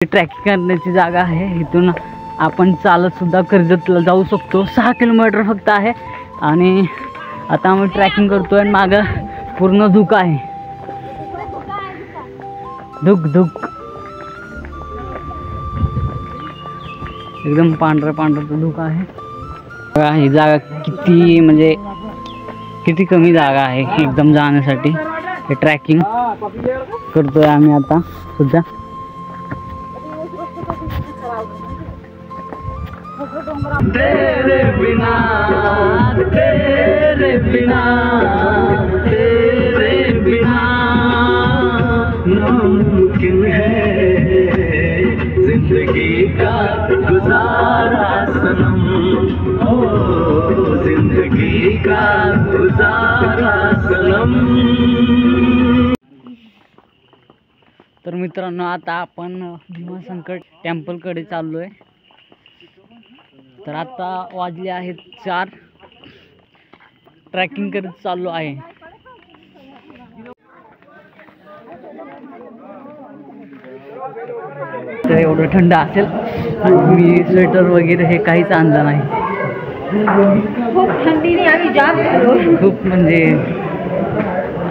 Tracking करण्याची जागा आहे। इथून आपण चालत सुद्धा कर्जतला जाऊ शकतो। 6 किलोमीटर फक्त आहे आणि आता आम्ही ट्रॅकिंग करतोय आणि मागं पूर्ण धुकं आहे। धुक एकदम पांढरं धुकं आहे। बघा ही जागा किती म्हणजे किती कमी जागा आहे एकदम जाण्यासाठी। हे ट्रॅकिंग करतोय आम्ही आता सुद्धा। तेरे बिना नामुमकिन है जिंदगी का गुजारा सनम, ओ जिंदगी का गुजारा सनम। तर मित्रांनो आता आपण भीमाशंकर टेम्पलकडे चाललोय। तर आता वाजले आहेत 4। ट्रॅकिंग करत चाललो आहे। तर एवढं थंड असेल मी स्वेटर वगैरे हे काहीच आणलं नाही। खूप थंडीने आम्ही जाम झालो। खूप म्हणजे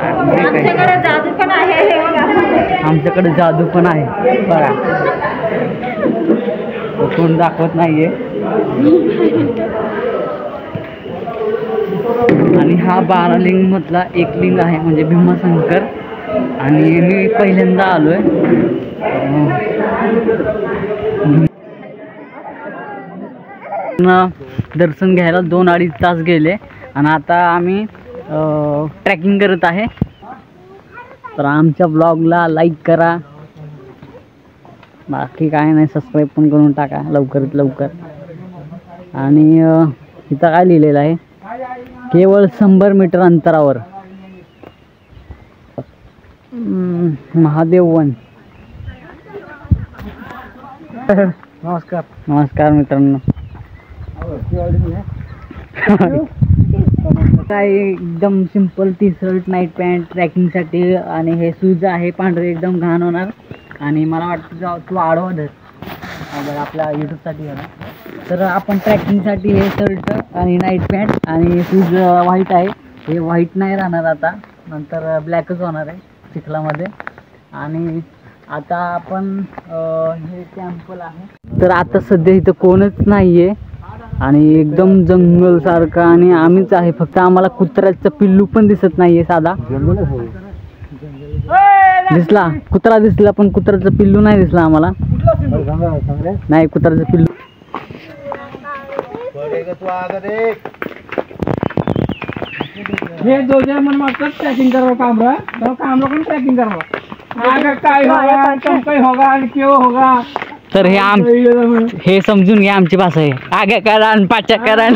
आमच्याकडे जादू पण आहे। आमच्याकडे जादू पण आहे बघा। कोण दाखवत नाहीये। आणि हा 12 लिंग मधला एक लिंग आहे म्हणजे भीमाशंकर। आणि मी पहिल्यांदा आलोय। दर्शन घ्यायला 2-2.5 तास गेले आणि आता आम्ही ट्रॅकिंग करत आहे। तर आमच्या ब्लॉगला लाईक करा, बाकी काय नाही सबस्क्राईब पण करून टाका लवकरात लवकर। आणि इथं काय लिहिलेलं आहे, केवळ 100 मीटर अंतरावर महादेव वन। नमस्कार मित्रांनो। काय एकदम simple T shirt night pant ट्रॅकिंगसाठी आणि हे शूज आहे पांढरे एकदम घाण होणार। आणि मला वाटतं तू आडवा धर बरं आपल्या यूट्यूबसाठी आहे। तर आपण ट्रॅकिंगसाठी हे शर्ट आणि नाईट पॅन्ट आणि शूज व्हाईट आहे। हे व्हाईट नाही राहणार आता, नंतर ब्लॅकच होणार आहे चिखलामध्ये। आणि आता आपण हे टेम्पल आहे। तर आता सध्या इथं कोणच नाहीये आणि एकदम जंगल सारखं आणि आम्हीच आहे फक्त। आम्हाला कुत्र्याचं पिल्लू पण दिसत नाहीये साधा। दिसला कुत्रा दिसला पण कुत्र्याचं पिल्लू नाही दिसला आम्हाला। नाही कुत्र्याचं पिल्लू। हे दोघे मन मात्र ट्रैकिंग करो कामरा तो काम लोगों ट्रैकिंग करो आगे काय होगा तुम काय होगा आणि क्यों होगा। तर हे समजून घ्या आमची भाषा आहे। आगे करा आणि पाचा करा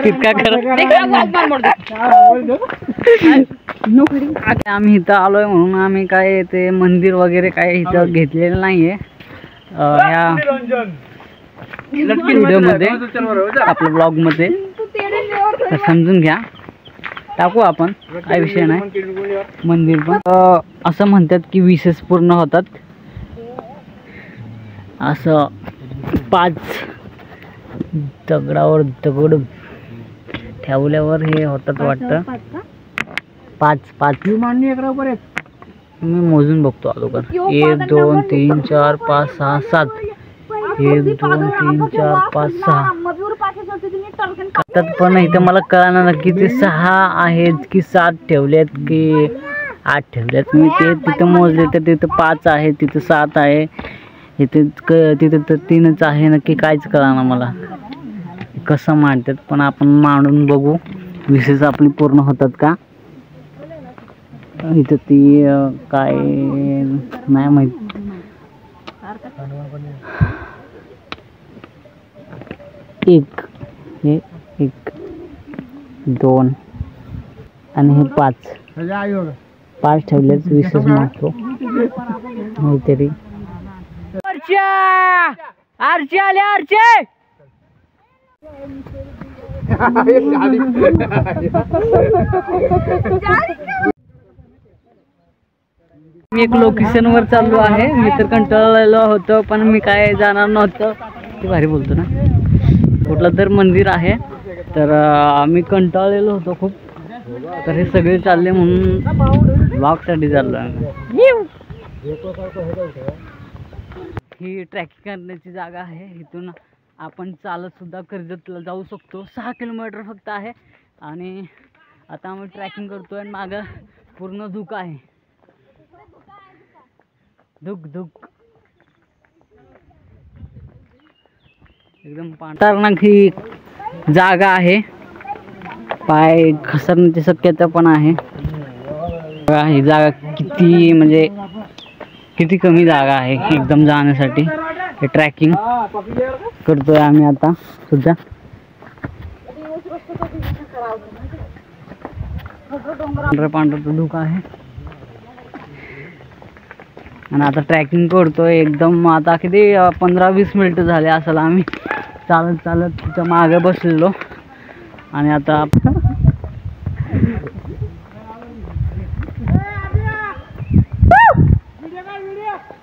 तितका करा। आम्ही इथं आलोय म्हणून आम्ही काय ते मंदिर वगैरे काय इथं घेतलेलं नाहीये ह्या व्हिडिओमध्ये आपल्या ब्लॉग मध्ये। तर समजून घ्या, टाकू आपण काय विषय नाही। मंदिर पण असं म्हणतात की विशेष पूर्ण होतात। असं 5 दगडावर दगड ठेवल्यावर हे होतात वाटतं। 5 मी मोजून बघतो अगोदर। 1 2 3 4 5 6 7 1 2 3 4 5 6 पण इथं मला कळणार की ते 6 आहेत की 7 ठेवलेत की 8 ठेवलेत। मी ते तिथं मोजले तर तिथं 5 आहे, तिथं 7 आहे, तिथं तर 3च आहे। नक्की काहीच कळणार मला कसं मांडतात, पण आपण मांडून बघू विशेष आपली पूर्ण होतात का। इथं ती काय नाही माहित। एक हे 1 2 आणि हे 5 ठेवलेच विशेष मानतो काहीतरी। आरचे आले आरचे। मी एक लोकेशनवर चाललो आहे. मी तर कंटाळलेलो होतो पण मी काय जाणार नव्हतं. ते भारी बोलतो ना. कुठलं तर मंदिर आहे तर आम्ही कंटाळलेलो होतो खूप. तर हे सगळे चालले म्हणून ब्लॉगसाठी चाललो आहे. ही ट्रॅकिंग करण्याची जागा आहे. इथून आपण चालत सुद्धा कर्जतला जाऊ शकतो. 6 किलोमीटर फक्त आहे. आणि आता आम्ही ट्रॅकिंग करतोय आणि मागं पूर्ण धुकं आहे. धुक एकदम खतरनाक ही जागा आहे. पाय घसरण्याची शक्यता पण आहे. ही जागा किती कमी जागा आहे एकदम जाण्यासाठी. हे ट्रॅकिंग करतोय आम्ही आता सुद्धा. पांढरं धुकं आहे आणि आता ट्रॅकिंग करतोय एकदम. आता किती 15-20 मिनिटं झाले असेल आम्ही चालत तिच्या मागे बसलेलो. आणि आता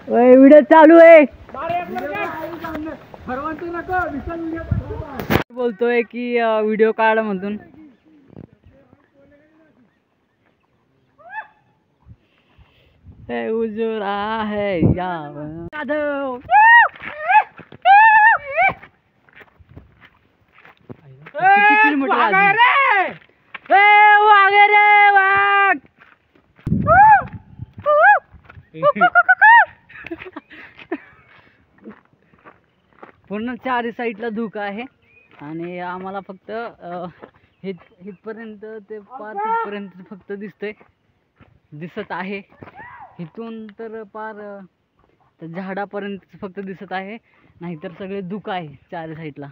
व्हिडिओ चालू आहे. बोलतोय की व्हिडिओ काढ मधून. उजरा है यादव. किती किलोमीटर पूर्ण चारी साईडला धुकं आहे. आणि आम्हाला फक्त इथपर्यंत ते पार तिथपर्यंत फक्त दिसत आहे. इथून तर पार झाडापर्यंत फक्त दिसत आहे. नाहीतर सगळे धुकं आहे चारी साईडला.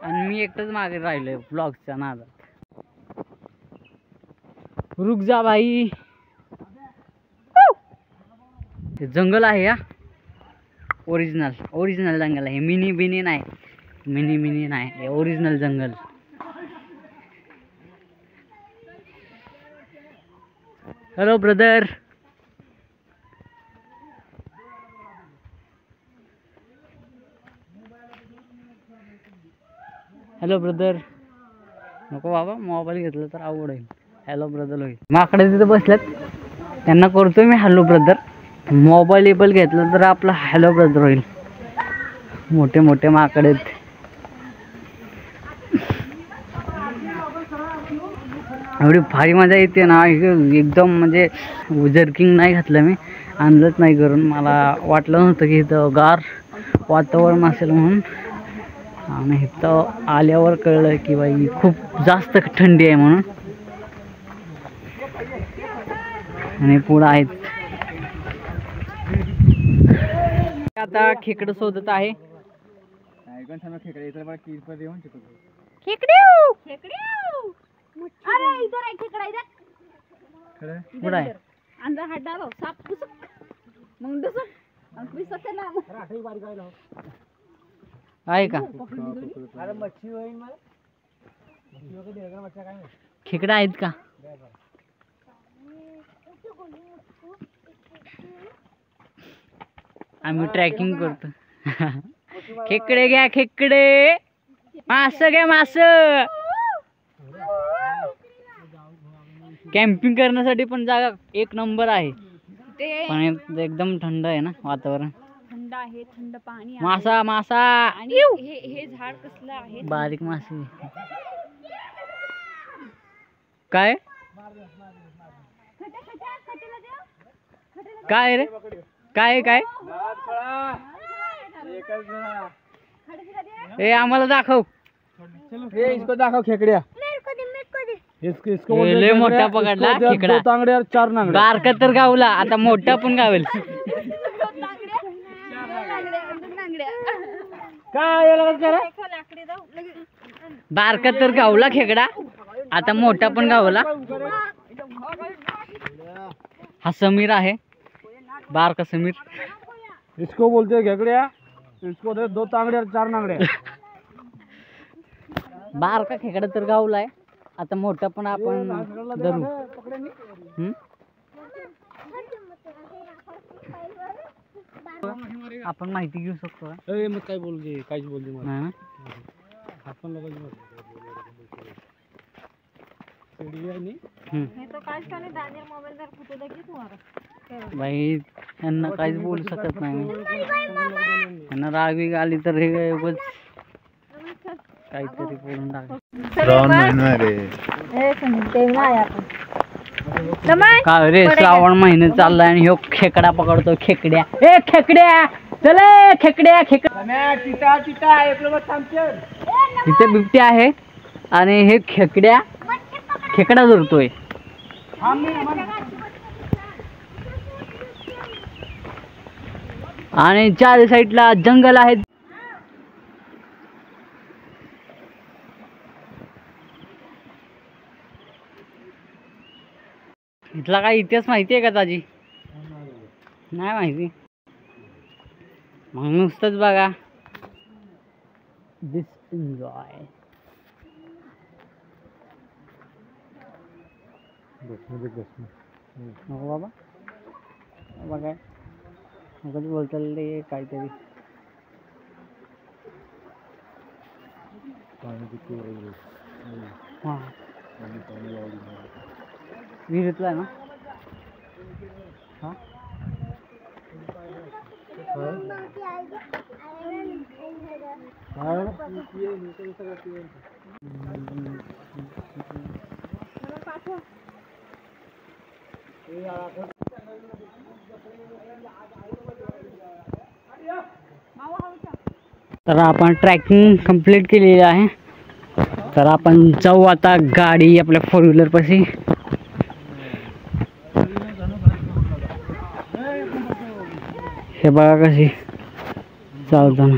आणि मी एकटंच मागे राहिलोय ब्लॉगच्या नादात. रुक जा भाई. हे जंगल आहे या. ओरिजिनल जंगल आहे. मिनी नाही हे ओरिजिनल जंगल. Hello brother. Hello brother. नको बाबा, मोबाईल घेतलं तर अवघड होईल. हॅलो ब्रदर होईल. माकडे तिथे बसल्यात त्यांना करतोय मी हॅलो ब्रदर. मोबाईल घेतलं तर आपला हॅलो ब्रदर होईल. मोठे माकडे आहेत. एवढी भारी मजा येते ना एकदम. म्हणजे जर्किंग नाही घातलं मी, अंदाज नाही करून. मला वाटलं नव्हतं की इथं गार वातावरण असेल म्हणून. आणि इथं आल्यावर कळलं की बाई खूप जास्त थंडी आहे म्हणून. आणि पुढं आहेत आता खेकडं शोधत आहे. कुठं आहे? आहे का खेकडा आहेत का? आम्ही ट्रॅकिंग करतो. खेकडे घ्या खेकडे. मास घ्या मास. कॅम्पिंग करण्यासाठी पण जागा एक नंबर आहे. पण एकदम थंड आहे ना वातावरण. थंड आहे, थंड पाणी. मासा आणि हे झाड कसलं आहे? बारीक मासे. काय काय रे? काय ए आम्हाला दाखव. इसको दाखव खेकड्या. लय मोठा पकडला खेकडा. तांगड्या 4 नांगड्या. बारका तर गावला, आता मोठा पण गावेल. बारका तर गावला खेकडा, आता मोठा पण गावला. हा समीर आहे, बारका समीर. इसको बोलते खेकड्या. इसको 2 तांगड्या 4 नांगड्या. बारका खेकडा तर गावलाय. आता मोठं पण आपण धरू. हम्म? आपण माहिती घेऊ शकतो का? मग काय बोलते काहीच बोलते मला नाही ना? आपण लोकांची हम्म. तो काज का नहीं दानियर मोबाइल पर फोटो देखी तुम्हारा बाई यांना काहीच बोलू शकत नाही मी. यांना राग बीग आली तर हे उगाच काहीतरी बोलून टाक. ए संदीप देवला आहे आपण काय रे श्रावण महिने चाललाय आणि ह्यो खेकडा पकडतो. खेकड्या ए खेकड्या चले खेकड्या चिटा इथे बिबट्या आहे आणि हे खेकडा धरतोय. आणि चार साईडला जंगल आहे. इथला काय इतिहास माहिती आहे का ताजी? नाही माहिती. मग नुसतंच बघा. दिस एन्जॉय. नको बाबा बघा मग बोलताल ते काहीतरी. हां विहिरीतला आहे ना? हां तर आपण ट्रॅकिंग कंप्लीट केलेली आहे. तर आपण जाऊ आता गाडी आपल्या 4 व्हीलर पाशी. हे बघा कशी चालताना.